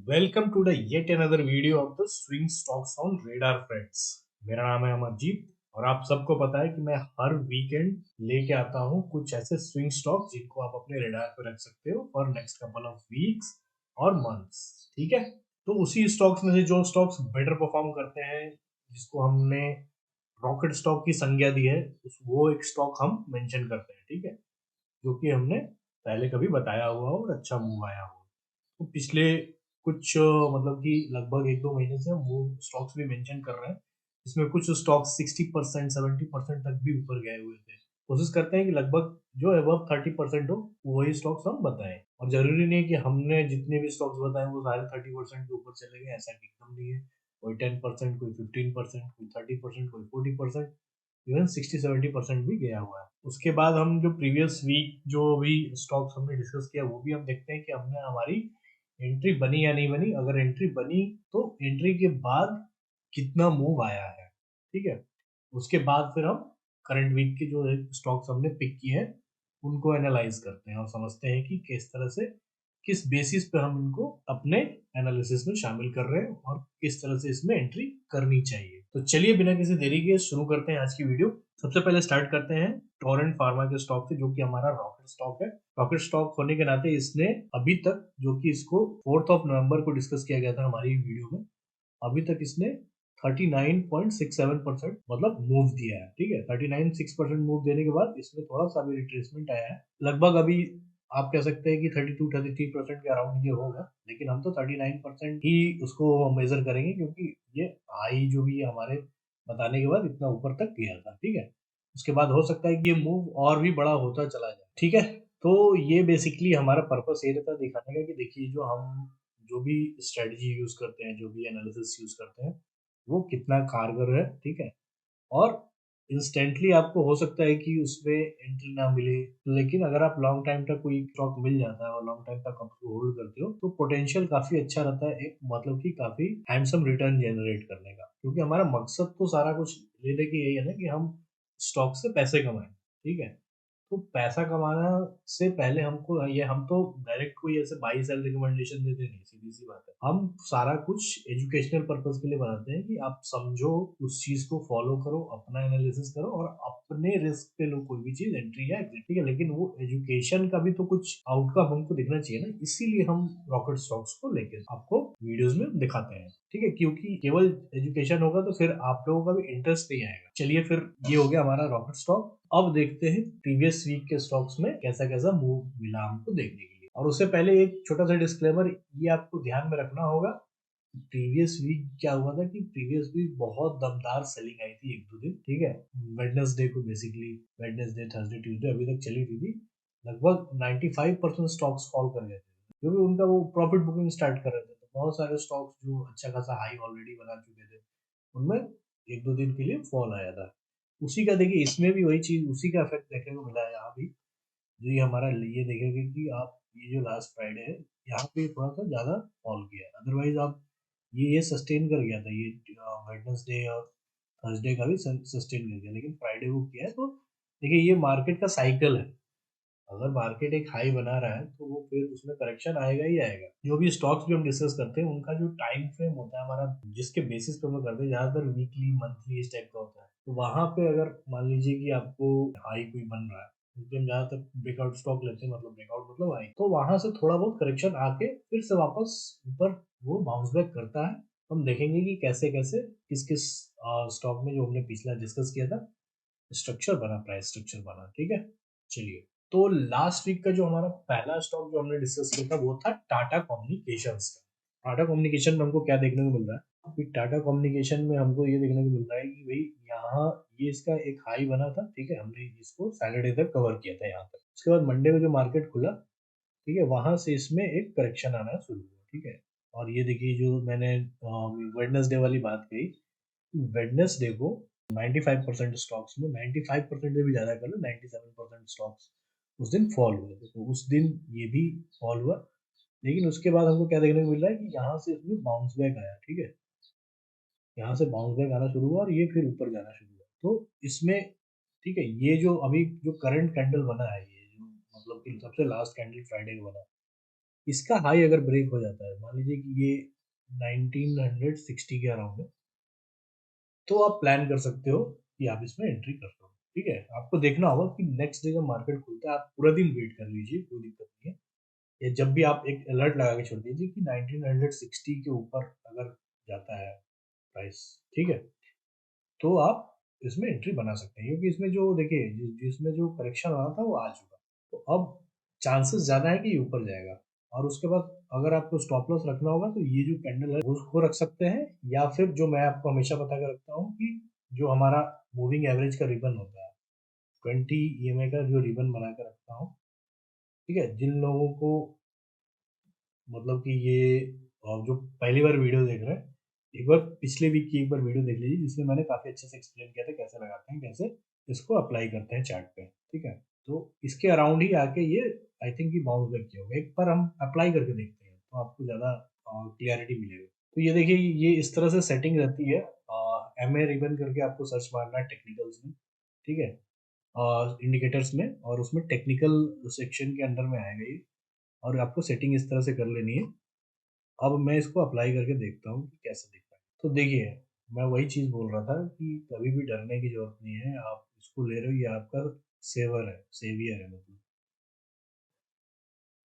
Welcome to the yet another video of the swing stocks on radar friends. मेरा नाम है अमरजीत और आप सबको पता है कि मैं हर वीकेंड लेके आता हूँ कुछ ऐसे स्विंग स्टॉक्स जिनको आप अपने रेडार पे रख सकते हो for next couple of weeks और मंथ्स। ठीक है, तो उसी स्टॉक्स में से जो स्टॉक्स बेटर परफॉर्म करते हैं, जिसको हमने रॉकेट स्टॉक की संज्ञा दी है, वो एक स्टॉक हम मेंशन करते हैं। ठीक है, जो कि हमने पहले कभी बताया हुआ हो और अच्छा मूव आया हो। तो पिछले कुछ मतलब कि लगभग 1-2 महीने से हम वो स्टॉक्स भी मेंशन कर रहे हैं, इसमें कुछ स्टॉक्स 60% 70% तक भी ऊपर गए हुए थे। कोशिश करते हैं कि लगभग जो अबव 30% हो वही स्टॉक्स हम बताएं, और जरूरी नहीं कि हमने जितने भी स्टॉक्स बताए वो सारे 30% के ऊपर चले गए, ऐसा एकदम नहीं है। कोई 10%, कोई 15%, कोई 30%, कोई 40%, इवन 60-70% भी गया हुआ है। उसके बाद हम जो प्रीवियस वीक जो भी स्टॉक्स हमने डिस्कस किया वो भी हम देखते हैं कि हमने हमारी एंट्री बनी या नहीं बनी। अगर एंट्री बनी तो एंट्री के बाद कितना मूव आया है। ठीक है, उसके बाद फिर हम करंट वीक के जो स्टॉक्स हमने पिक किए हैं उनको एनालाइज करते हैं और समझते हैं कि किस तरह से, किस बेसिस पे हम इनको अपने एनालिसिस में शामिल कर रहे हैं और किस तरह से इसमें एंट्री करनी चाहिए। तो चलिए बिना किसी देरी के शुरू करते हैं आज की वीडियो। सबसे पहले स्टार्ट करते हैं टोरेंट फार्मा के स्टॉक से, जो कि हमारा रॉकेट स्टॉक है। रॉकेट स्टॉक होने के नाते इसने अभी तक, जो कि इसको 4 नवंबर को डिस्कस किया गया था हमारी वीडियो में, अभी तक इसने 39.67% मतलब मूव दिया है। ठीक है, 39.6% मूव देने के बाद इसमें थोड़ा सा भी रिट्रेसमेंट आया है। लगभग अभी आप कह सकते हैं कि 32-33% के अराउंड ये होगा, लेकिन हम तो 39% ही उसको मेजर करेंगे, क्योंकि ये हाई जो भी है हमारे बताने के बाद इतना ऊपर तक गया था। ठीक है, उसके बाद हो सकता है कि ये मूव और भी बड़ा होता चला जाए। ठीक है, तो ये बेसिकली हमारा पर्पस ये रहता है दिखाने का कि देखिए, जो भी स्ट्रेटजी यूज करते हैं, जो भी एनालिसिस यूज करते हैं, वो कितना कारगर है। ठीक है, और इंस्टेंटली आपको हो सकता है कि उसमें एंट्री ना मिले, लेकिन अगर आप लॉन्ग टाइम तक कोई स्टॉक मिल जाता है और लॉन्ग टाइम तक आप उसको होल्ड करते हो तो पोटेंशियल काफी अच्छा रहता है, एक मतलब कि काफी हैंडसम रिटर्न जनरेट करने का। क्योंकि हमारा मकसद तो सारा कुछ लेने की यही है ना, कि हम स्टॉक से पैसे कमाएं। ठीक है, तो पैसा कमाना से पहले हमको ये, हम तो डायरेक्ट कोई ऐसे बाई सेल रिकमेंडेशन देते नहीं, सीधी सी बात है। हम सारा कुछ एजुकेशनल पर्पस के लिए बनाते हैं कि आप समझो, उस चीज को फॉलो करो, अपना एनालिसिस करो और अपने रिस्क पे लो कोई भी चीज, एंट्री या एग्जिट। ठीक है, लेकिन वो एजुकेशन का भी तो कुछ आउटकम हमको दिखना चाहिए ना, इसीलिए हम रॉकेट स्टॉक्स को लेके आपको वीडियोस में दिखाते हैं। ठीक है, क्योंकि केवल एजुकेशन होगा तो फिर आप लोगों का भी इंटरेस्ट नहीं आएगा। चलिए, फिर ये हो गया हमारा रॉकेट स्टॉक। अब देखते हैं प्रीवियस वीक के स्टॉक्स में कैसा कैसा मूव मिला हमको देखने के लिए। और उससे पहले एक छोटा सा डिस्क्लेमर ये आपको ध्यान में रखना होगा। प्रीवियस वीक क्या हुआ था कि प्रीवियस वीक बहुत दमदार सेलिंग आई थी 1-2 दिन। ठीक है, वेडनेसडे को, बेसिकली वेडनेसडे थर्सडे ट्यूसडे अभी तक चली थी। लगभग 95% स्टॉक्स फॉल कर गए थे, क्योंकि उनका वो प्रॉफिट बुकिंग स्टार्ट कर रहे थे। तो बहुत सारे स्टॉक्स जो अच्छा खासा हाई ऑलरेडी बना चुके थे, उनमें 1-2 दिन के लिए फॉल आया था। उसी का देखिए, इसमें भी वही चीज, उसी का इफेक्ट देखने को मिला है यहाँ भी। जो ये हमारा, ये देखेंगे कि आप ये जो लास्ट फ्राइडे है, यहाँ पे थोड़ा सा ज्यादा फॉल किया है। अदरवाइज आप ये सस्टेन कर गया था, ये वेडनेसडे और थर्सडे का भी सस्टेन कर गया, लेकिन फ्राइडे को किया है। तो देखिए, ये मार्केट का साइकिल है। अगर मार्केट एक हाई बना रहा है तो वो फिर उसमें करेक्शन आएगा ही आएगा। जो भी स्टॉक्स भी हम डिस्कस करते हैं उनका जो टाइम फ्रेम होता है हमारा, जिसके बेसिस पे हम लोग करते हैं, ज्यादातर वीकली मंथली इस टाइप का होता है। तो वहां पे अगर मान लीजिए कि आपको हाई कोई बन रहा है, क्योंकि हम ज्यादातर ब्रेकआउट स्टॉक लेते हैं, मतलब ब्रेकआउट मतलब हाई, तो वहां से थोड़ा बहुत करेक्शन आके फिर से वापस ऊपर वो बाउंस बैक करता है। हम देखेंगे कि कैसे कैसे किस किस स्टॉक में, जो हमने पिछला डिस्कस किया था, स्ट्रक्चर बना, प्राइस स्ट्रक्चर बना। ठीक है, चलिए। तो लास्ट वीक का जो हमारा पहला स्टॉक जो हमने डिस्कस किया था वो था टाटा कम्युनिकेशंस का। टाटा कम्युनिकेशन में हमको क्या देखने को मिल रहा है कि टाटा कम्युनिकेशन में हमको ये देखने को मिल रहा है कि भाई, यहाँ ये इसका एक हाई बना था। ठीक है, हमने इसको सैटरडे तक कवर किया था यहाँ तक। उसके बाद मंडे को जो मार्केट खुला, ठीक है, वहां से इसमें एक करेक्शन आना शुरू हुआ। ठीक है, और ये देखिए, जो मैंने वेडनेसडे वाली बात कही, वेडनेसडे को 95% स्टॉक्स में, 95% से भी ज्यादा कर लो, 97% स्टॉक्स उस दिन फॉल हुए थे। तो उस दिन ये भी फॉल हुआ, लेकिन उसके बाद हमको क्या देखने को मिल रहा है कि यहाँ से इसमें बाउंस बैक आया। ठीक है, यहाँ से बाउंस बैक आना शुरू हुआ और ये फिर ऊपर जाना शुरू हुआ। तो इसमें, ठीक है, ये जो अभी जो करंट कैंडल बना है, ये जो मतलब कि सबसे लास्ट कैंडल फ्राइडे को बना, इसका हाई अगर ब्रेक हो जाता है, मान लीजिए कि ये 1960 के अराउंड है, तो आप प्लान कर सकते हो कि आप इसमें एंट्री कर लो। ठीक है, आपको देखना होगा कि नेक्स्ट डे जब मार्केट खुलता है, आप पूरा दिन वेट कर लीजिए, कोई दिक्कत नहीं है। या जब भी आप एक अलर्ट लगा के छोड़ दीजिए कि 1960 के ऊपर अगर जाता है प्राइस, ठीक है, तो आप इसमें एंट्री बना सकते हैं, क्योंकि इसमें जो देखिए जिसमें जो करेक्शन आना था वो आ चुका। तो अब चांसेस ज़्यादा है कि ये ऊपर जाएगा। और उसके बाद अगर आपको स्टॉप लॉस रखना होगा तो ये जो कैंडल है उसको रख सकते हैं, या फिर जो मैं आपको हमेशा बता के रखता हूँ कि जो हमारा मूविंग एवरेज का रिबन होता है, 20 ईएमए का जो रिबन बना के रखता हूँ। ठीक है, जिन लोगों को मतलब कि ये जो पहली बार वीडियो देख रहे हैं, एक बार पिछले वीक की एक बार वीडियो देख लीजिए, जिसमें मैंने काफ़ी अच्छे से एक्सप्लेन किया था कैसे लगाते हैं, कैसे इसको अप्लाई करते हैं चार्ट पे। ठीक है, तो इसके अराउंड ही आके ये आई थिंक ये बाउंस बैक किया होगा। एक बार हम अप्लाई करके देखते हैं तो आपको ज़्यादा क्लियरिटी मिलेगी। तो ये देखिए, ये इस तरह से सेटिंग रहती है। एम ए रिबन करके आपको सर्च मारना है टेक्निकल्स में। ठीक है, इंडिकेटर्स में, और उसमें टेक्निकल सेक्शन के अंडर में आएगा ये, और आपको सेटिंग इस तरह से कर लेनी है। अब मैं इसको अप्लाई करके देखता हूँ कि कैसा दिखता है। तो देखिए, मैं वही चीज़ बोल रहा था कि कभी भी डरने की ज़रूरत नहीं है, आप इसको ले रहे हो, ये आपका सेवर है, सेवियर है मतलब।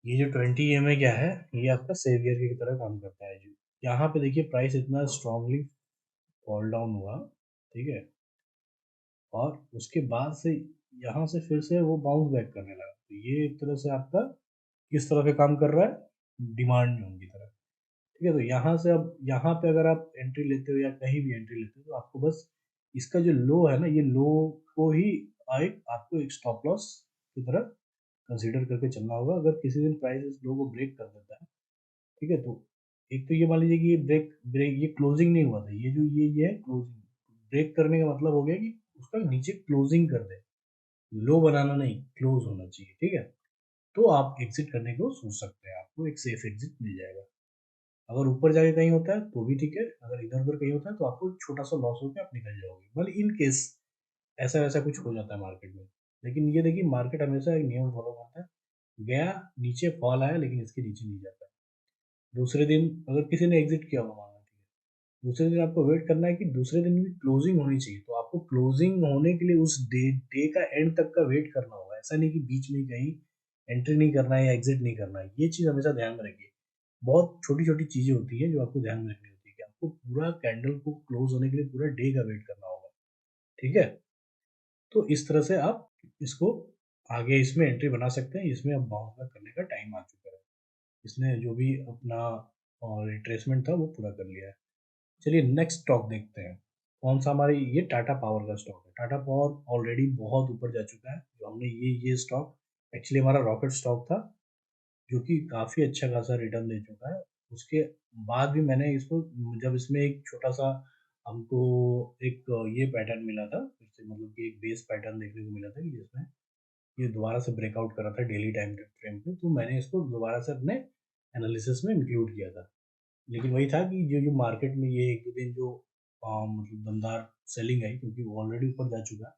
ये जो 20 ईएमए क्या है, ये आपका सेवियर की तरह काम करता है जी। यहाँ पे देखिए प्राइस इतना स्ट्रांगली फॉल डाउन हुआ, ठीक है, और उसके बाद से यहाँ से फिर से वो बाउंस बैक करने लगा। तो ये एक तरह से आपका किस तरह से काम कर रहा है, डिमांड जोन की तरह। ठीक है, तो यहाँ से अब यहाँ पे अगर आप एंट्री लेते हो या कहीं भी एंट्री लेते हो, तो आपको बस इसका जो लो है ना, ये लो को ही एक आपको एक स्टॉप लॉस की तरह कंसीडर करके चलना होगा। अगर किसी दिन प्राइस इस लो को ब्रेक कर देता है, ठीक है, तो एक तो ये मान लीजिए कि ये ब्रेक ब्रेक ये क्लोजिंग नहीं हुआ था, ये जो ये है क्लोजिंग। ब्रेक करने का मतलब हो गया कि उसका नीचे क्लोजिंग कर दे, लो बनाना नहीं, क्लोज होना चाहिए। ठीक है, तो आप एग्जिट करने को सोच सकते हैं, आपको एक सेफ एग्जिट मिल जाएगा। अगर ऊपर जाके कहीं होता है तो भी ठीक है, अगर इधर उधर कहीं होता है तो आपको छोटा सा लॉस होकर आप निकल जाओगे, मतलब इन केस ऐसा वैसा कुछ हो जाता है मार्केट में। लेकिन ये देखिए, मार्केट हमेशा एक नियम फॉलो करता है, गया नीचे, फॉल आया, लेकिन इसके नीचे नहीं जाता है। दूसरे दिन अगर किसी ने एग्जिट किया हुआ माना, ठीक है, दूसरे दिन आपको वेट करना है कि दूसरे दिन भी क्लोजिंग होनी चाहिए, तो आपको क्लोजिंग होने के लिए उस डे डे का एंड तक का वेट करना होगा। ऐसा नहीं कि बीच में कहीं एंट्री नहीं करना है या एग्जिट नहीं करना है। ये चीज़ हमेशा ध्यान में रखिए। बहुत छोटी-छोटी चीज़ें होती हैं जो आपको ध्यान में रखनी होती है, कि आपको पूरा कैंडल को क्लोज़ होने के लिए पूरा डे का वेट करना होगा, ठीक है? तो इस तरह से आप इसको आगे इसमें एंट्री बना सकते हैं, इसमें अब बाउंस बैक करने का टाइम आ चुका है। इसने जो भी अपना रिट्रेसमेंट था वो पूरा कर लिया है। चलिए नेक्स्ट स्टॉक देखते हैं। कौन-सा हमारी ये टाटा पावर का स्टॉक है। टाटा पावर ऑलरेडी बहुत ऊपर जा चुका है। जो हमने ये स्टॉक एक्चुअली हमारा रॉकेट स्टॉक था, जो कि काफ़ी अच्छा खासा रिटर्न दे चुका है। उसके बाद भी मैंने इसको, जब इसमें एक छोटा-सा हमको एक ये पैटर्न मिला था, फिर से मतलब कि एक बेस पैटर्न देखने को मिला था कि जिसमें ये दोबारा से ब्रेकआउट कर रहा था डेली टाइम फ्रेम पे, तो मैंने इसको दोबारा से अपने एनालिसिस में इंक्लूड किया था। लेकिन वही था कि जो मार्केट में ये 1-2 दिन जो मतलब दमदार सेलिंग आई, क्योंकि वो ऑलरेडी ऊपर जा चुका है,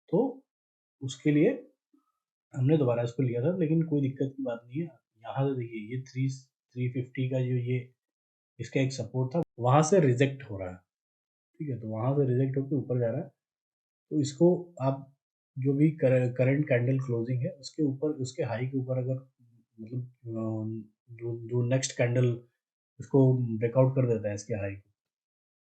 तो उसके लिए हमने दोबारा इसको लिया था, लेकिन कोई दिक्कत की बात नहीं है। यहाँ से देखिए, ये 350 का जो ये इसका एक सपोर्ट था, वहाँ से रिजेक्ट हो रहा है, ठीक है? तो वहाँ से रिजेक्ट होके ऊपर जा रहा है, तो इसको आप जो भी करंट कैंडल क्लोजिंग है, उसके ऊपर, उसके हाई के ऊपर अगर मतलब जो जो नेक्स्ट कैंडल इसको ब्रेकआउट कर देता है इसके हाई को,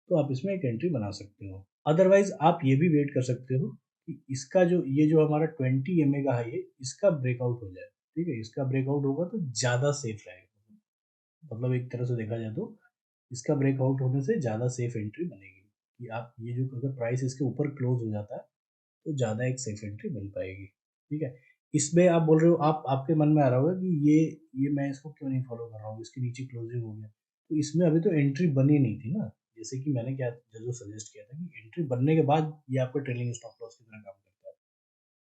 तो आप इसमें एक एंट्री बना सकते हो। अदरवाइज़ आप ये भी वेट कर सकते हो कि इसका जो ये जो हमारा 20 एमए का हाई है, इसका ब्रेकआउट हो जाए, ठीक है? इसका ब्रेकआउट होगा तो ज़्यादा सेफ रहेगा। मतलब एक तरह से देखा जाए तो इसका ब्रेकआउट होने से ज़्यादा सेफ एंट्री बनेगी, कि आप ये जो अगर प्राइस इसके ऊपर क्लोज हो जाता है, तो ज़्यादा एक सेफ एंट्री बन पाएगी, ठीक है? इसमें आप बोल रहे हो, आपके मन में आ रहा होगा कि ये मैं इसको क्यों नहीं फॉलो कर रहा हूँ, इसके नीचे क्लोजिंग हो गया। तो इसमें अभी तो एंट्री बनी नहीं थी ना, जैसे कि मैंने क्या जो सजेस्ट किया था कि एंट्री बनने के बाद ये आपका ट्रेलिंग स्टॉप लॉस की तरह काम करता है।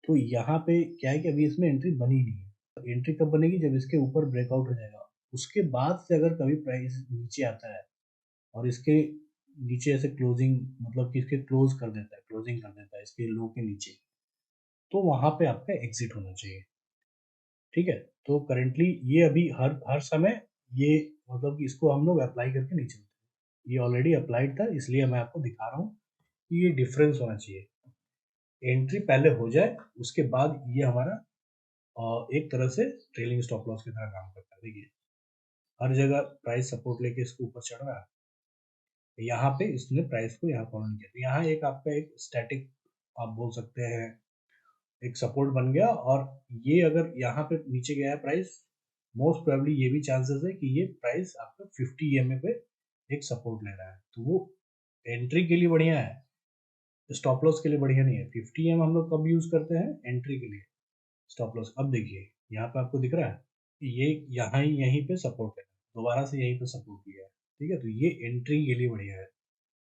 तो यहाँ पे क्या है कि अभी इसमें एंट्री बनी नहीं है। एंट्री कब बनेगी, जब इसके ऊपर ब्रेकआउट हो जाएगा। उसके बाद से अगर कभी प्राइस नीचे आता है और इसके नीचे ऐसे क्लोजिंग, मतलब कि इसके क्लोज कर देता है, क्लोजिंग कर देता है इसके लो के नीचे, तो वहाँ पे आपका एग्जिट होना चाहिए। ठीक है, तो करंटली ये अभी हर हर समय ये मतलब कि इसको हम लोग अप्लाई करके नहीं चलते। ये ऑलरेडी अप्लाइड था, इसलिए मैं आपको दिखा रहा हूँ कि ये डिफरेंस होना चाहिए। एंट्री पहले हो जाए, उसके बाद ये हमारा एक तरह से ट्रेलिंग स्टॉप लॉस की तरह काम करता है। देखिए, हर जगह प्राइस सपोर्ट लेके इसके ऊपर चढ़ रहा है, यहाँ पे इसने प्राइस को यहाँ फॉलो नहीं किया, तो यहाँ एक आपका एक स्टैटिक आप बोल सकते हैं एक सपोर्ट बन गया। और ये अगर यहाँ पे नीचे गया है प्राइस, मोस्ट प्रोबेबली ये भी चांसेस है कि ये प्राइस आपका 50 ईएमए पे एक सपोर्ट ले रहा है, तो वो एंट्री के लिए बढ़िया है, स्टॉप लॉस के लिए बढ़िया नहीं है। 50 ईएम हम लोग कब यूज करते हैं? एंट्री के लिए, स्टॉप लॉस। अब देखिए यहाँ पे आपको दिख रहा है कि ये यहाँ ही यहीं पे सपोर्ट है, दोबारा से यहीं पे सपोर्ट किया है, ठीक है, तो ये एंट्री के लिए बढ़िया है।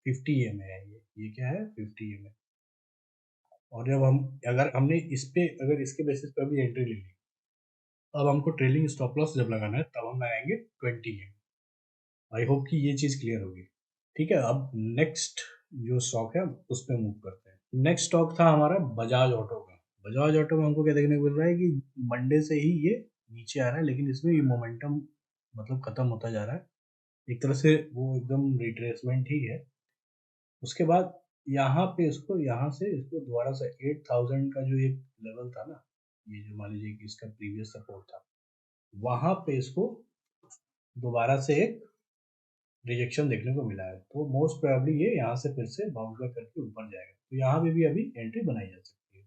50 ईएमए है ये क्या है? 50 ईएमए। और जब हम अगर हमने इस पे अगर इसके बेसिस पे भी एंट्री ले ली, अब हमको ट्रेलिंग स्टॉप लॉस जब लगाना है तब हम लगाएंगे 20 ईएम। आई होप कि ये चीज क्लियर होगी। ठीक है, अब नेक्स्ट जो स्टॉक है उस पर मूव करते हैं। नेक्स्ट स्टॉक था हमारा बजाज ऑटो का। बजाज ऑटो में हमको क्या देखने को मिल रहा है कि मंडे से ही ये नीचे आ रहा है, लेकिन इसमें ये मोमेंटम मतलब खत्म होता जा रहा है, एक तरह से वो एकदम रिट्रेसमेंट ही है। उसके बाद यहाँ पे इसको यहाँ से इसको दोबारा से 8000 का जो एक लेवल था ना, ये जो मान लीजिए कि इसका प्रीवियस सपोर्ट था, वहां पे इसको दोबारा से एक रिजेक्शन देखने को मिला है, तो मोस्ट प्रोबेबली ये यहाँ से फिर से बाउंस बैक करके ऊपर जाएगा, तो यहाँ पे भी अभी एंट्री बनाई जा सकती है।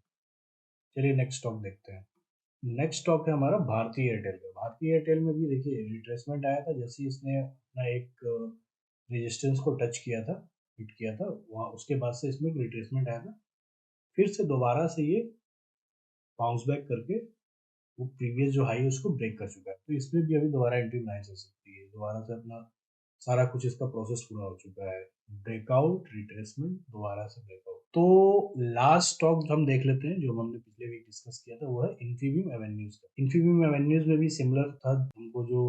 चलिए नेक्स्ट स्टॉक देखते हैं। नेक्स्ट स्टॉक है हमारा भारतीय एयरटेल का। भारतीय एयरटेल में भी देखिए रिट्रेसमेंट आया था, जैसे ही इसने अपना एक रेजिस्टेंस को टच किया था, हिट किया था, वहाँ उसके बाद से इसमें एक रिट्रेसमेंट आया था, फिर से दोबारा से ये बाउंस बैक करके वो प्रीवियस जो हाई है उसको ब्रेक कर चुका है, तो इसमें भी अभी दोबारा एंट्री बनाई जा सकती है। दोबारा से अपना सारा कुछ इसका प्रोसेस पूरा हो चुका है, ब्रेकआउट, रिट्रेसमेंट, दोबारा से ब्रेकआउट। तो लास्ट स्टॉक हम देख लेते हैं जो हमने पिछले वीक डिस्कस किया था, वो है इन्फीबीम एवेन्यूज का। इन्फीबीम एवेन्यूज में भी सिमिलर था, हमको जो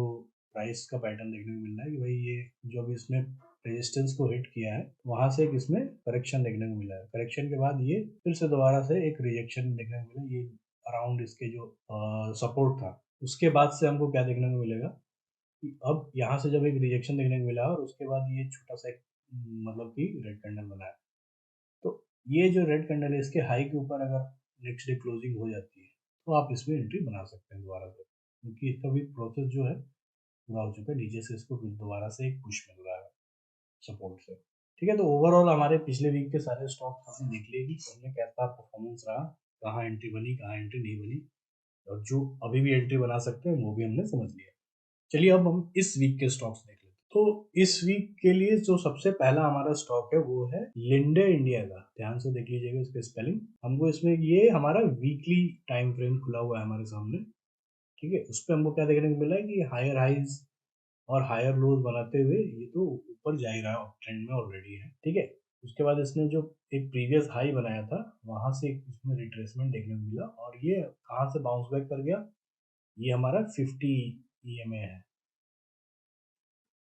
प्राइस का पैटर्न देखने को मिल रहा है कि भाई ये जो भी इसने रेजिस्टेंस को हिट किया है, वहां से एक इसमें करेक्शन देखने को मिला है, करेक्शन के बाद ये फिर से दोबारा से एक रिजेक्शन देखने को मिला, ये अराउंड इसके जो सपोर्ट था। उसके बाद से हमको क्या देखने को मिलेगा कि अब यहाँ से जब एक रिजेक्शन देखने को मिला और उसके बाद ये छोटा सा एक मतलब कि रेड कैंडल बना है, तो ये जो रेड कैंडल है इसके हाई के ऊपर अगर नेक्स्ट डे क्लोजिंग हो जाती है तो आप इसमें एंट्री बना सकते हैं दोबारा से, क्योंकि इसका भी प्रोसेस जो है पूरा हो चुका है, नीचे से इसको फिर दोबारा से एक पुश मिल रहा है सपोर्ट से। ठीक है, तो ओवरऑल हमारे पिछले वीक के सारे स्टॉक हमने देख लिए कि हमने कैसा परफॉर्मेंस रहा, कहाँ एंट्री बनी, कहाँ एंट्री नहीं बनी, और जो अभी भी एंट्री बना सकते हैं वो भी हमने समझ लिया। चलिए अब हम इस वीक के स्टॉक्स देख लेते हैं। तो इस वीक के लिए जो सबसे पहला हमारा स्टॉक है वो है लिंडे इंडिया का। ध्यान से देख लीजिएगा इसका स्पेलिंग। हमको इसमें ये हमारा वीकली टाइम फ्रेम खुला हुआ है हमारे सामने, ठीक है, उस पर हमको क्या देखने को मिला है कि हायर हाइज और हायर लोज बनाते हुए ये तो ऊपर जा ही रहा है, ट्रेंड में ऑलरेडी है, ठीक है। उसके बाद इसने जो एक प्रीवियस हाई बनाया था वहां से एक इसमें रिट्रेसमेंट देखने को मिला, और ये कहाँ से बाउंस बैक कर गया, ये हमारा 50 ईएमए है।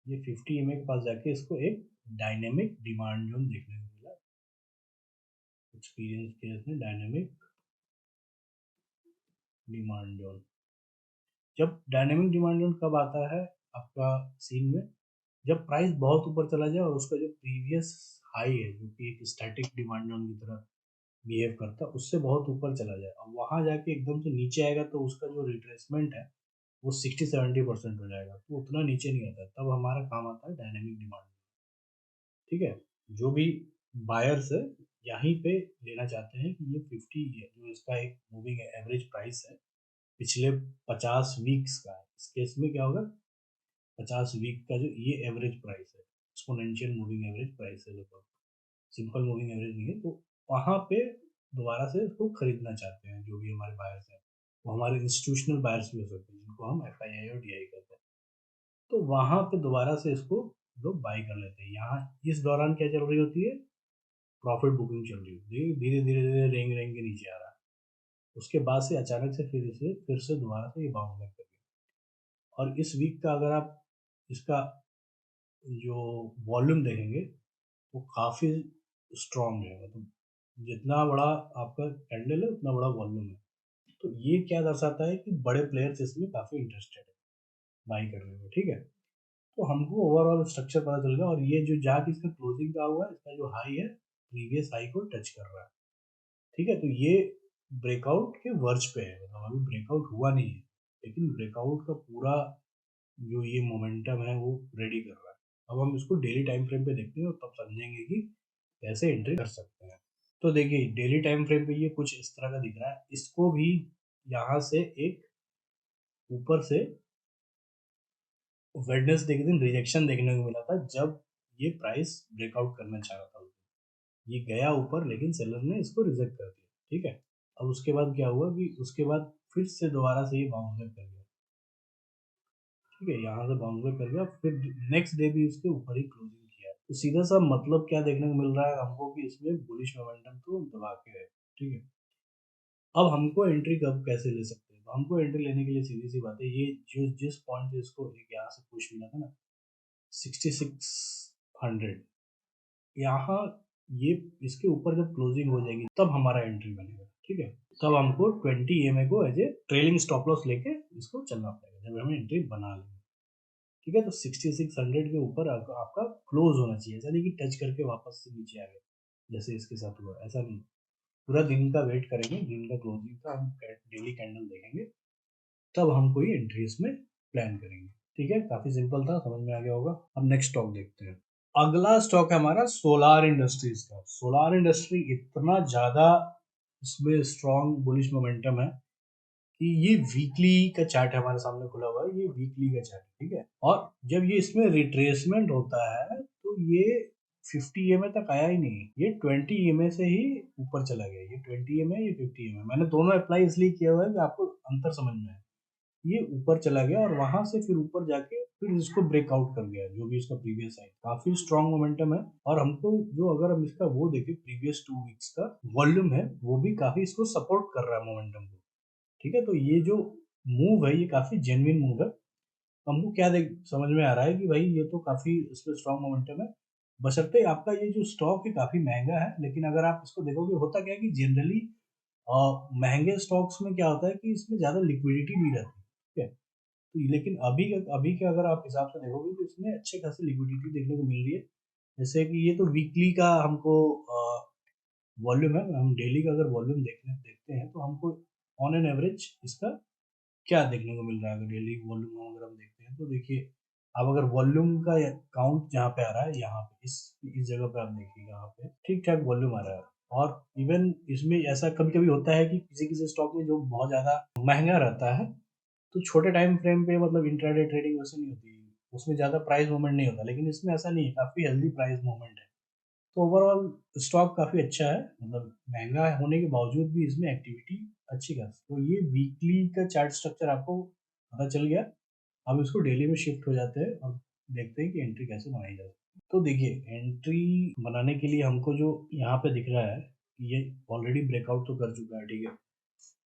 ये 50 ईएमए के पास जाके इसको एक डायनेमिक डिमांड जोन देखने को मिला, एक्सपीरियंस किया इसने डायनेमिक डिमांड जोन। जब डायनेमिक डिमांड जोन कब आता है आपका सीन में, जब प्राइस बहुत ऊपर चला जाए और उसका जो प्रीवियस हाई है जो कि एक स्टैटिक डिमांड जोन की तरह बिहेव करता है उससे बहुत ऊपर चला जाए और वहां जाके एकदम से नीचे आएगा, तो उसका जो रिट्रेसमेंट है वो 60-70% हो जाएगा, तो उतना नीचे नहीं आता, तब हमारा काम आता है डायनेमिक डिमांड। ठीक है, जो भी बायर्स है यहीं पे लेना चाहते हैं कि ये 50 है जो इसका एक मूविंग एवरेज प्राइस है पिछले 50 वीक्स का है, इस केस में क्या होगा 50 वीक का जो ये एवरेज प्राइस है, एक्सपोनेंशियल मूविंग एवरेज प्राइस है, लगभग सिंपल मूविंग एवरेज नहीं है, तो वहाँ पे दोबारा से इसको खरीदना चाहते हैं जो भी हमारे बायर्स हैं, वो हमारे इंस्टीट्यूशनल बायर्स भी हो सकते हैं जिनको हम FII और DI कहते हैं, तो वहाँ पे दोबारा से इसको लोग बाई कर लेते हैं। यहाँ इस दौरान क्या चल रही होती है, प्रॉफिट बुकिंग चल रही होती है, धीरे धीरे धीरे रेंग रेंग के नीचे आ रहा है, उसके बाद से अचानक से फिर से दोबारा से ये बाउंस बैक करेगा। और इस वीक का अगर आप इसका जो वॉल्यूम देखेंगे वो काफ़ी स्ट्रॉन्ग है, मतलब जितना बड़ा आपका कैंडल है उतना बड़ा वॉल्यूम है, तो ये क्या दर्शाता है कि बड़े प्लेयर्स इसमें काफ़ी इंटरेस्टेड है बाई करने में, ठीक है। तो हमको ओवरऑल स्ट्रक्चर पता चल गया और ये जो जाके इसका क्लोजिंग का हुआ है, इसका जो हाई है प्रीवियस हाई को टच कर रहा है, ठीक है। तो ये ब्रेकआउट के वर्ज पे है, मतलब अभी ब्रेकआउट हुआ नहीं है, लेकिन ब्रेकआउट का पूरा जो ये मोमेंटम है वो रेडी कर रहा है। अब हम इसको डेली टाइम फ्रेम पे देखते हैं और तब समझेंगे कि कैसे एंट्री कर सकते हैं। तो देखिए डेली टाइम फ्रेम पे ये कुछ इस तरह का दिख रहा है, इसको भी यहाँ से एक ऊपर से वेडनेसडे के दिन रिजेक्शन देखने को मिला था, जब ये प्राइस ब्रेकआउट करना चाह रहा था। ये गया ऊपर लेकिन सेलर ने इसको रिजेक्ट कर दिया, ठीक है। अब उसके बाद क्या हुआ कि उसके बाद फिर से दोबारा से ये बाउंस बैक कर गया, ठीक है। यहाँ से बाउंस बैक कर गया, फिर नेक्स्ट डे भी उसके ऊपर ही क्लोजिंग किया। तो सीधा सा मतलब क्या देखने को मिल रहा है हमको कि इसमें बुलिश मोमेंटम तो दबा के है, ठीक है। अब हमको एंट्री कब कैसे ले सकते हैं, तो हमको एंट्री लेने के लिए सीधी सी बात है, ये जो जिस पॉइंट से इसको एक यहाँ से पुश मिला था ना 6600, यहाँ ये इसके ऊपर जब क्लोजिंग हो जाएगी तब हमारा एंट्री बनेगा, ठीक है। तब हमको 20 EMA को as a trailing stop loss लेके इसको चलना पड़ेगा जब हम एंट्री बना लेंगे, ठीक है। तो 6600 के ऊपर आपका क्लोज होना चाहिए, ऐसा नहीं कि टच करके वापस से नीचे आ गए जैसे इसके साथ हुआ, ऐसा नहीं। पूरा दिन का वेट करेंगे, दिन का क्लोजिंग का हम डेली कैंडल देखेंगे, तब हम कोई एंट्री इसमें प्लान करेंगे, ठीक है। काफी सिंपल था, समझ में आ गया होगा। अब नेक्स्ट स्टॉक देखते हैं। अगला स्टॉक है हमारा सोलार इंडस्ट्रीज का। सोलार इंडस्ट्री इतना ज्यादा इसमें स्ट्रॉन्ग बुलिश मोमेंटम है कि ये वीकली का चार्ट है हमारे सामने खुला हुआ है, ये वीकली का चार्ट, ठीक है। और जब ये इसमें रिट्रेसमेंट होता है तो ये 50 EMA तक आया ही नहीं, ये 20 EMA से ही ऊपर चला गया। ये 20 EMA, ये 50 EMA, मैंने दोनों अप्लाई इसलिए किया हुआ है कि आपको अंतर समझ में आए। ये ऊपर चला गया और वहां से फिर ऊपर जाके फिर इसको ब्रेकआउट कर गया, जो भी इसका प्रीवियस है। काफी स्ट्रॉन्ग मोमेंटम है और हमको जो अगर हम इसका वो देखें प्रीवियस 2 वीक्स का वॉल्यूम है, वो भी काफी इसको सपोर्ट कर रहा है मोमेंटम को, ठीक है। तो ये जो मूव है ये काफी जेन्युइन मूव है। हमको क्या देख समझ में आ रहा है कि भाई ये तो काफी इसमें स्ट्रॉन्ग मोमेंटम है, बशर्ते आपका ये जो स्टॉक है काफी महंगा है। लेकिन अगर आप इसको देखोगे होता क्या है कि जनरली महंगे स्टॉक्स में क्या होता है कि इसमें ज्यादा लिक्विडिटी नहीं रहती, ठीक है। तो लेकिन अभी के अगर आप हिसाब से देखोगे तो इसमें अच्छे खासी लिक्विडिटी देखने को मिल रही है। जैसे कि ये तो वीकली का हमको वॉल्यूम है, हम डेली का अगर वॉल्यूम देखते हैं तो हमको ऑन एन एवरेज इसका क्या देखने को मिल रहा है। अगर डेली वॉल्यूम अगर हम देखते हैं तो देखिए, आप अगर वॉल्यूम का काउंट जहाँ पे आ रहा है, यहाँ पे इस जगह पे आप देखिए, यहाँ पे ठीक ठाक वॉल्यूम आ रहा है। और इवन इसमें ऐसा कभी कभी होता है कि किसी किसी स्टॉक में जो बहुत ज्यादा महंगा रहता है तो छोटे टाइम फ्रेम पे मतलब इंट्राडे ट्रेडिंग वैसे नहीं होती, उसमें ज्यादा प्राइस मूवमेंट नहीं होता। लेकिन इसमें ऐसा नहीं है, काफी हेल्दी प्राइस मूवमेंट है। तो ओवरऑल स्टॉक काफी अच्छा है, मतलब महंगा होने के बावजूद भी इसमें एक्टिविटी अच्छी खासी। तो ये वीकली का चार्ट स्ट्रक्चर आपको पता चल गया। अब इसको डेली में शिफ्ट हो जाते हैं और देखते हैं कि एंट्री कैसे बनाई जाती है। तो देखिए एंट्री बनाने के लिए हमको जो यहाँ पे दिख रहा है, ये ऑलरेडी ब्रेकआउट तो कर चुका है, ठीक है।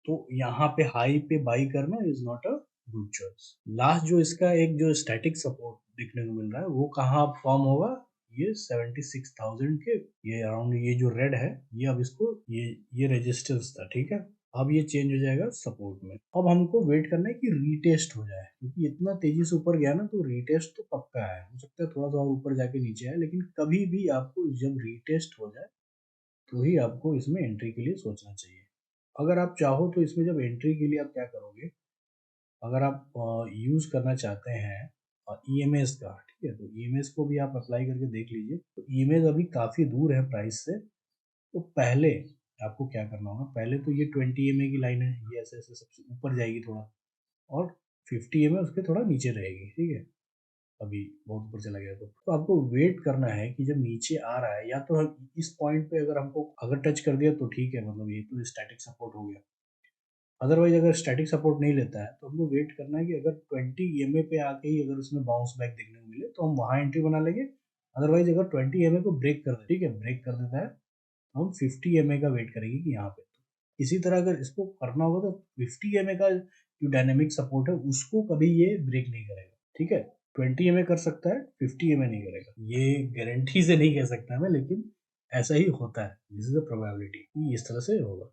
तो यहाँ पे हाई पे बाई करना is not a good choice. Last जो इसका एक जो स्टैटिक सपोर्ट देखने को मिल रहा है वो कहाँ फॉर्म होगा, ये 76,000 के ये अराउंड, ये जो रेड है ये अब इसको ये रेजिस्टेंस था, ठीक है। अब ये चेंज हो जाएगा सपोर्ट में। अब हमको वेट करना है कि रीटेस्ट हो जाए, क्योंकि इतना तेजी से ऊपर गया ना तो रीटेस्ट तो पक्का है, हो सकता है थोड़ा सा और ऊपर जाके नीचे आए, लेकिन कभी भी आपको जब रीटेस्ट हो जाए तो ही आपको इसमें एंट्री के लिए सोचना चाहिए। अगर आप चाहो तो इसमें जब एंट्री के लिए आप क्या करोगे, अगर आप यूज़ करना चाहते हैं ईएमएस का, ठीक है, तो ईएमएस को भी आप अप्लाई करके देख लीजिए। तो ईएमएस अभी काफ़ी दूर है प्राइस से। तो पहले आपको क्या करना होगा, पहले तो ये 20 EMA की लाइन है, ये ऐसे ऐसे सबसे ऊपर जाएगी थोड़ा, और 50 EMA उसके थोड़ा नीचे रहेगी, ठीक है। अभी बहुत ऊपर चला गया तो आपको वेट करना है कि जब नीचे आ रहा है, या तो इस पॉइंट पे अगर हमको अगर टच कर दिया तो ठीक है, मतलब ये तो स्टैटिक सपोर्ट हो गया। अदरवाइज अगर स्टैटिक सपोर्ट नहीं लेता है तो हमको वेट करना है कि अगर 20 EMA पे आके ही अगर उसमें बाउंस बैक देखने को मिले तो हम वहाँ एंट्री बना लेंगे। अदरवाइज अगर 20 EMA को ब्रेक कर दे, ठीक है, ब्रेक कर देता है तो हम 50 EMA का वेट करेंगे कि यहाँ पे। इसी तरह अगर इसको करना होगा तो 50 EMA का जो डायनेमिक सपोर्ट है उसको कभी ये ब्रेक नहीं करेगा, ठीक है। 20 EMA कर सकता है, 50 EMA नहीं करेगा, ये गारंटी से नहीं कह सकता मैं, लेकिन ऐसा ही होता है, दिस इज द प्रोबेबिलिटी कि इस तरह से होगा।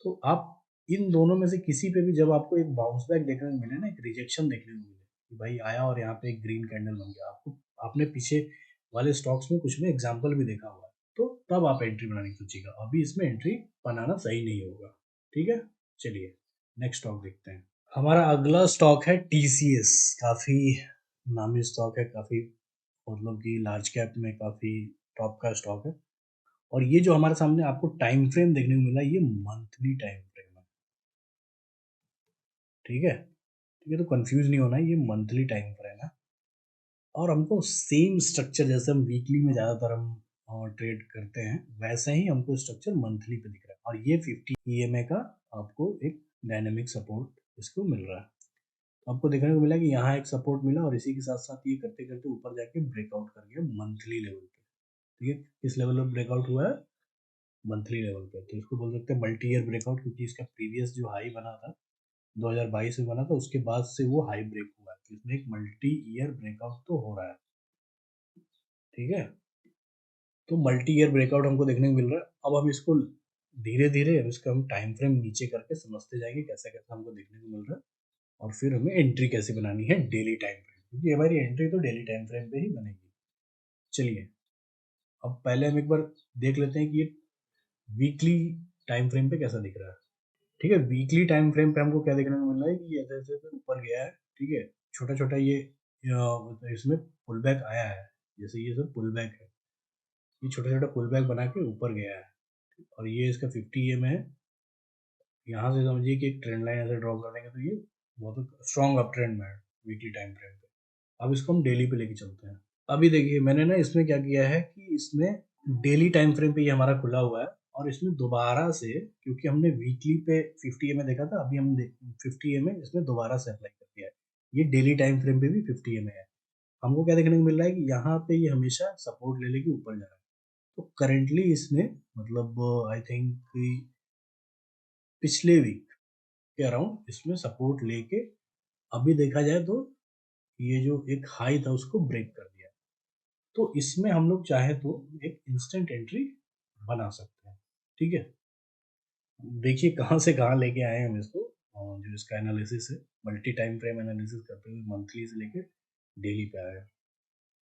तो आप इन दोनों में से किसी पे भी जब आपको एक बाउंस बैक देखने को मिले ना, एक रिजेक्शन देखने को मिले कि भाई आया और यहाँ पे एक ग्रीन कैंडल बन गया, आपको आपने पीछे वाले स्टॉक्स में कुछ में एग्जाम्पल भी देखा हुआ है, तो तब आप एंट्री बनाने की सोचिएगा। अभी इसमें एंट्री बनाना सही नहीं होगा। ठीक है, चलिए नेक्स्ट स्टॉक देखते हैं। हमारा अगला स्टॉक है टीसीएस। काफी नामी स्टॉक है, काफी मतलब कि लार्ज कैप में काफी टॉप का स्टॉक है। और ये जो हमारे सामने आपको टाइम फ्रेम देखने को मिला, ये मंथली टाइम फ्रेम है। ठीक है, ठीक है, तो कंफ्यूज नहीं होना, ये मंथली टाइम फ्रेम है। और हमको सेम स्ट्रक्चर जैसे हम वीकली में ज़्यादातर हम ट्रेड करते हैं, वैसे ही हमको स्ट्रक्चर मंथली पे दिख रहा है। और ये 50 EMA का आपको एक डायनेमिक सपोर्ट इसको मिल रहा है। तो आपको देखने को मिला कि यहाँ एक सपोर्ट मिला और इसी के साथ साथ ये करते करते ऊपर जाके ब्रेकआउट कर गया मंथली लेवल पे। ठीक है, किस लेवल पर ब्रेकआउट हुआ है? मंथली लेवल पे। तो इसको बोल सकते हैं मल्टी ईयर ब्रेकआउट, क्योंकि इसका प्रीवियस जो हाई बना था 2022 में बना था, उसके बाद से वो हाई ब्रेक हुआ है। तो इसमें एक मल्टी ईयर ब्रेकआउट तो हो रहा है। ठीक है, तो मल्टी ईयर ब्रेकआउट हमको देखने को मिल रहा है। अब हम इसको धीरे धीरे इसका हम टाइम फ्रेम नीचे करके समझते जाएंगे कैसे कैसे हमको देखने को मिल रहा है, और फिर हमें एंट्री कैसे बनानी है डेली टाइम फ्रेम, क्योंकि हमारी एंट्री तो डेली टाइम फ्रेम पे ही बनेगी। चलिए, अब पहले हम एक बार देख लेते हैं कि ये वीकली टाइम फ्रेम पे कैसा दिख रहा है। ठीक है, वीकली टाइम फ्रेम पे हमको क्या देखने को मिल रहा है कि ऐसे ऐसे ऐसे ऊपर गया है। ठीक है, छोटा छोटा ये इसमें पुल बैक आया है, जैसे ये सब पुल बैक है, ये छोटा छोटा पुल बैक बना के ऊपर गया है। और ये इसका 50 EM है। यहाँ से समझिए कि एक ट्रेंड लाइन ऐसे ड्रॉ कर देंगे तो ये बहुत स्ट्रॉन्ग अप ट्रेंड में है वीकली टाइम फ्रेम पे। अब इसको हम डेली पे लेके चलते हैं। अभी देखिए मैंने ना इसमें क्या किया है कि इसमें डेली टाइम फ्रेम पे ये हमारा खुला हुआ है, और इसमें दोबारा से, क्योंकि हमने वीकली पे 50 EMA देखा था, अभी हम 50 EMA इसमें दोबारा से अप्लाई कर दिया है। ये डेली टाइम फ्रेम पे भी 50 EMA है। हमको क्या देखने को मिल रहा है कि यहाँ पे ये हमेशा सपोर्ट ले लेके ऊपर जा रहा है। तो करेंटली इसमें मतलब आई थिंक पिछले वीक के अराउंड इसमें सपोर्ट लेके अभी देखा जाए तो ये जो एक हाई था उसको ब्रेक कर दिया। तो इसमें हम लोग चाहे तो एक इंस्टेंट एंट्री बना सकते हैं। ठीक है, देखिए कहाँ से कहाँ लेके आए हम इसको, और जो इसका एनालिसिस है मल्टी टाइम फ्रेम एनालिसिस करते हुए मंथली से लेके डेली पे आया।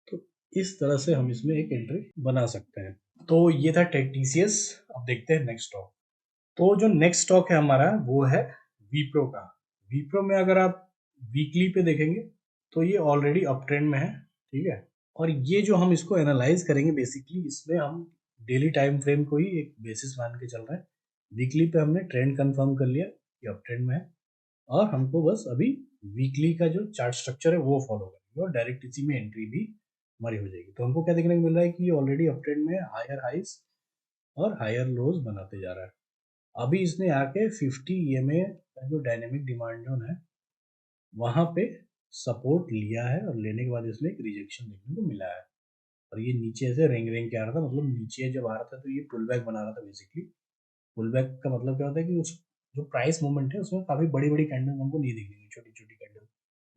तो इस तरह से हम इसमें एक एंट्री बना सकते हैं। तो ये था टीसीएस। अब देखते हैं नेक्स्ट स्टॉक। तो जो नेक्स्ट स्टॉक है हमारा वो है विप्रो का। विप्रो में अगर आप वीकली पे देखेंगे तो ये ऑलरेडी अप ट्रेंड में है। ठीक है, और ये जो हम इसको एनालाइज करेंगे बेसिकली, इसमें हम डेली टाइम फ्रेम को ही एक बेसिस मान के चल रहे हैं। वीकली पे हमने ट्रेंड कंफर्म कर लिया कि अप ट्रेंड में है, और हमको बस अभी वीकली का जो चार्ट स्ट्रक्चर है वो फॉलो करेंगे और डायरेक्ट इसी में एंट्री भी हमारी हो जाएगी। तो हमको क्या देखने को मिल रहा है कि ये ऑलरेडी अप ट्रेंड में हायर हाइस और हायर लोज बनाते जा रहा है। अभी इसने आके 50 EMA का जो डायनेमिक डिमांड जोन है वहां पे सपोर्ट लिया है, और लेने के बाद इसमें एक रिजेक्शन देखने को मिला है। और ये नीचे से रेंग रेंग के आ रहा था, मतलब नीचे जब आ रहा था तो ये पुल बैक बना रहा था बेसिकली। पुल बैक का मतलब क्या होता है कि उस जो प्राइस मूवमेंट है उसमें काफी बड़ी बड़ी कैंडल हमको नहीं दिखेंगी, छोटी छोटी कैंडल,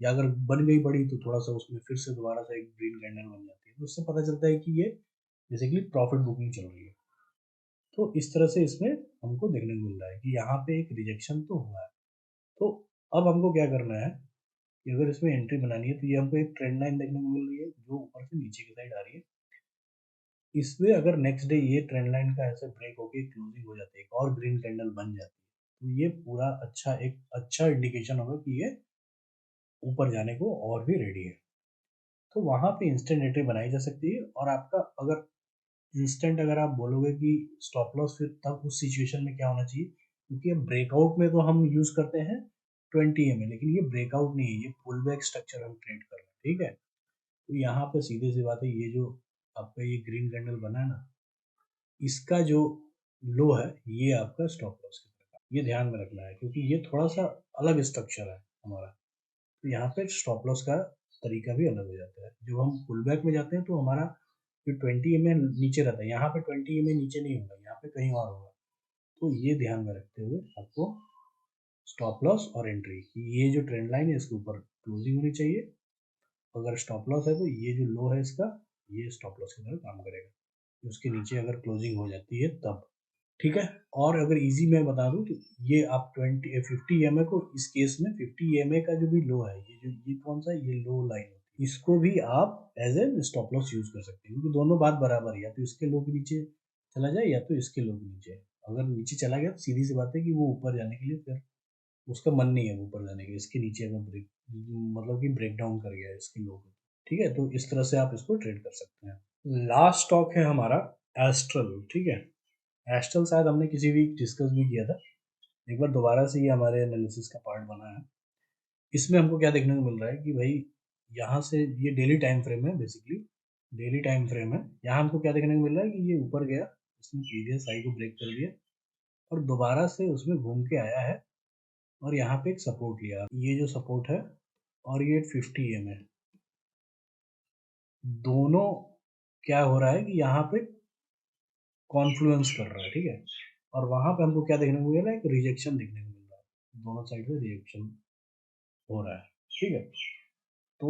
या अगर बन गई बड़ी तो थोड़ा सा उसमें फिर से दोबारा से एक ग्रीन कैंडल बन जाती है, तो उससे पता चलता है कि ये बेसिकली प्रॉफिट बुकिंग चल रही है। तो इस तरह से इसमें हमको देखने को मिल रहा है कि यहाँ पे एक रिजेक्शन तो हुआ है। तो अब हमको क्या करना है कि अगर इसमें एंट्री बनानी है तो ये हमको एक ट्रेंड लाइन देखने को मिल रही है जो ऊपर से नीचे की साइड आ रही है। इसमें अगर नेक्स्ट डे ये ट्रेंड लाइन का ऐसे ब्रेक होके क्लोजिंग हो जाती है, एक और ग्रीन कैंडल बन जाती है, तो ये पूरा एक अच्छा इंडिकेशन होगा कि ये ऊपर जाने को और भी रेडी है। तो वहां पे इंस्टेंट एंट्री बनाई जा सकती है। और आपका अगर इंस्टेंट अगर आप बोलोगे कि स्टॉप लॉस, फिर तब उस सिचुएशन में क्या होना चाहिए, क्योंकि अब ब्रेकआउट में तो हम यूज करते हैं 20 EMA, लेकिन ये ब्रेकआउट नहीं है, ये पुल बैक स्ट्रक्चर हम ट्रेड कर रहे हैं। ठीक है, तो यहाँ पे सीधे सी बात है, ये जो आपका ये ग्रीन कैंडल बना है ना, इसका जो लो है ये आपका स्टॉप लॉस की तरह, ये ध्यान में रखना है, क्योंकि ये थोड़ा सा अलग स्ट्रक्चर है हमारा। तो यहाँ पे स्टॉप लॉस का तरीका भी अलग हो जाता है। जब हम पुल बैक में जाते हैं तो हमारा जो 20 EMA नीचे रहता है, यहाँ पे 20 EMA नीचे नहीं होगा, यहाँ पे कहीं और होगा। तो ये ध्यान में रखते हुए आपको स्टॉप लॉस और एंट्री, ये जो ट्रेंड लाइन है इसके ऊपर क्लोजिंग होनी चाहिए। अगर स्टॉप लॉस है तो ये जो लो है इसका, ये स्टॉप लॉस की तरह काम करेगा। उसके नीचे अगर क्लोजिंग हो जाती है तब। ठीक है। और अगर इजी मैं बता दूं तो ये आप 50 EMA को, इस केस में 50 EMA का जो भी लो है, ये कौन सा, ये लो लाइन होती है, इसको भी आप as a stop loss use कर सकते हैं, क्योंकि दोनों बात बराबर है, या तो इसके लो के नीचे चला जाए या तो इसके लो के नीचे। अगर नीचे चला गया तो सीधी सी बात है कि वो ऊपर जाने के लिए फिर उसका मन नहीं है ऊपर जाने के, इसके नीचे अगर ब्रेक मतलब कि ब्रेक डाउन कर गया इसके लो को, ठीक है। तो इस तरह से आप इसको ट्रेड कर सकते हैं। लास्ट स्टॉक है हमारा एस्ट्रल, ठीक है। एस्ट्रल शायद हमने किसी वीक डिस्कस भी किया था, एक बार दोबारा से ये हमारे एनालिसिस का पार्ट बना है। इसमें हमको क्या देखने को मिल रहा है कि भाई यहाँ से ये डेली टाइम फ्रेम है, बेसिकली डेली टाइम फ्रेम है। यहाँ हमको क्या देखने को मिल रहा है कि ये ऊपर गया, इसने प्रीवियस हाई को ब्रेक कर दिया और दोबारा से उसमें घूम के आया है और यहाँ पे एक सपोर्ट लिया, ये जो सपोर्ट है और ये 50 EMA, दोनों क्या हो रहा है कि यहाँ पे कॉन्फ्लुएंस कर रहा है, ठीक है। और वहां पे हमको क्या देखने को मिल रहा है, एक रिजेक्शन देखने को मिल रहा है, दोनों साइड में रिजेक्शन हो रहा है, ठीक है। तो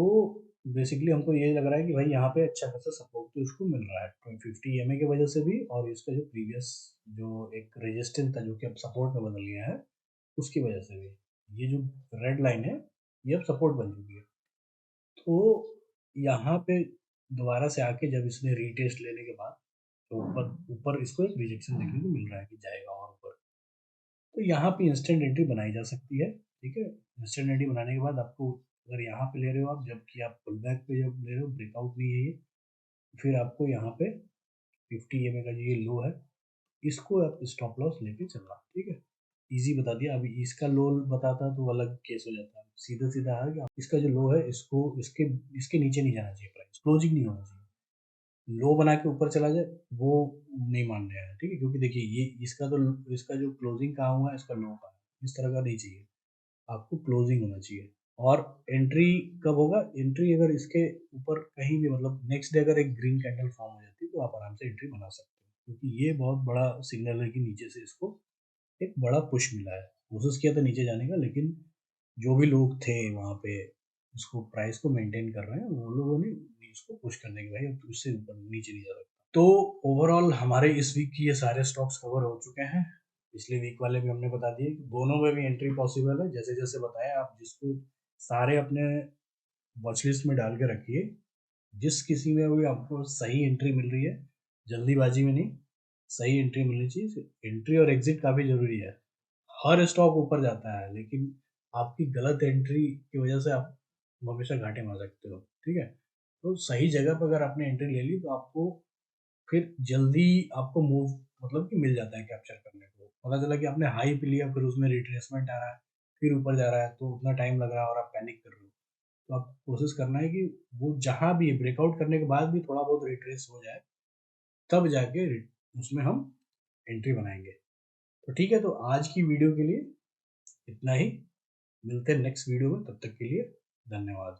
बेसिकली हमको ये लग रहा है कि भाई यहाँ पे अच्छा खासा सपोर्ट तो इसको मिल रहा है 50 EMA की वजह से भी, और इसका जो प्रीवियस जो एक रेजिस्टेंस था जो कि अब सपोर्ट में बदल गया है उसकी वजह से भी, ये जो रेड लाइन है ये अब सपोर्ट बन चुकी है। तो यहाँ पे दोबारा से आके जब इसने रीटेस्ट लेने के बाद तो ऊपर ऊपर इसको एक रिजेक्शन देखने को मिल रहा है कि जाएगा और ऊपर, तो यहाँ पे इंस्टेंट एंट्री बनाई जा सकती है, ठीक है। इंस्टेंट एंट्री बनाने के बाद आपको, अगर यहाँ पे ले रहे हो आप, जबकि आप पुल बैक पे जब ले रहे हो, ब्रेकआउट नहीं है ये, फिर आपको यहाँ पे 50 EMA का जो ये लो है इसको आप स्टॉप लॉस लेके चलना, ठीक है। इजी बता दिया। अभी इसका लो बताता तो अलग केस हो जाता है, सीधा सीधा है कि इसका जो लो है इसको इसके इसके नीचे नहीं जाना चाहिए, प्राइस क्लोजिंग नहीं होना चाहिए, लो बना के ऊपर चला जाए वो नहीं मान रहे हैं, ठीक है। क्योंकि देखिए ये इसका जो क्लोजिंग कहाँ हुआ है, इसका लो का इस तरह का नहीं चाहिए, आपको क्लोजिंग होना चाहिए। और एंट्री कब होगा, एंट्री अगर इसके ऊपर कहीं भी, मतलब नेक्स्ट डे अगर एक ग्रीन कैंडल फॉर्म हो जाती है तो आप आराम से एंट्री बना सकते हो, क्योंकि ये बहुत बड़ा सिग्नल है कि नीचे से इसको एक बड़ा पुश मिला है। कोशिश किया था नीचे जाने का, लेकिन जो भी लोग थे वहाँ पे इसको प्राइस को मेंटेन कर रहे हैं, वो लोगों ने इसको पुश करने के, भाई अब उससे ऊपर नीचे नहीं जा सकता। तो ओवरऑल हमारे इस वीक की ये सारे स्टॉक्स कवर हो चुके हैं। पिछले वीक वाले भी हमने बता दिए कि दोनों में भी एंट्री पॉसिबल है, जैसे जैसे बताया आप जिसको सारे अपने वॉच लिस्ट में डाल के रखिए, जिस किसी में भी आपको सही एंट्री मिल रही है, जल्दीबाजी में नहीं, सही एंट्री मिलनी चाहिए। एंट्री और एग्जिट काफ़ी ज़रूरी है। हर स्टॉक ऊपर जाता है, लेकिन आपकी गलत एंट्री की वजह से आप हमेशा घाटे में आ सकते हो, ठीक है। तो सही जगह पर अगर आपने एंट्री ले ली तो आपको फिर जल्दी आपको मूव मतलब कि मिल जाता है कैप्चर करने को। पता चला कि आपने हाई पे लिया, फिर उसमें रिट्रेसमेंट आ रहा है, फिर ऊपर जा रहा है, तो उतना टाइम लग रहा है और आप पैनिक कर रहे हो। तो आप कोशिश करना है कि वो जहाँ भी ब्रेकआउट करने के बाद भी थोड़ा बहुत रिट्रेस हो जाए, तब जाके उसमें हम एंट्री बनाएंगे। तो ठीक है, तो आज की वीडियो के लिए इतना ही। मिलते हैं नेक्स्ट वीडियो में, तब तक के लिए धन्यवाद।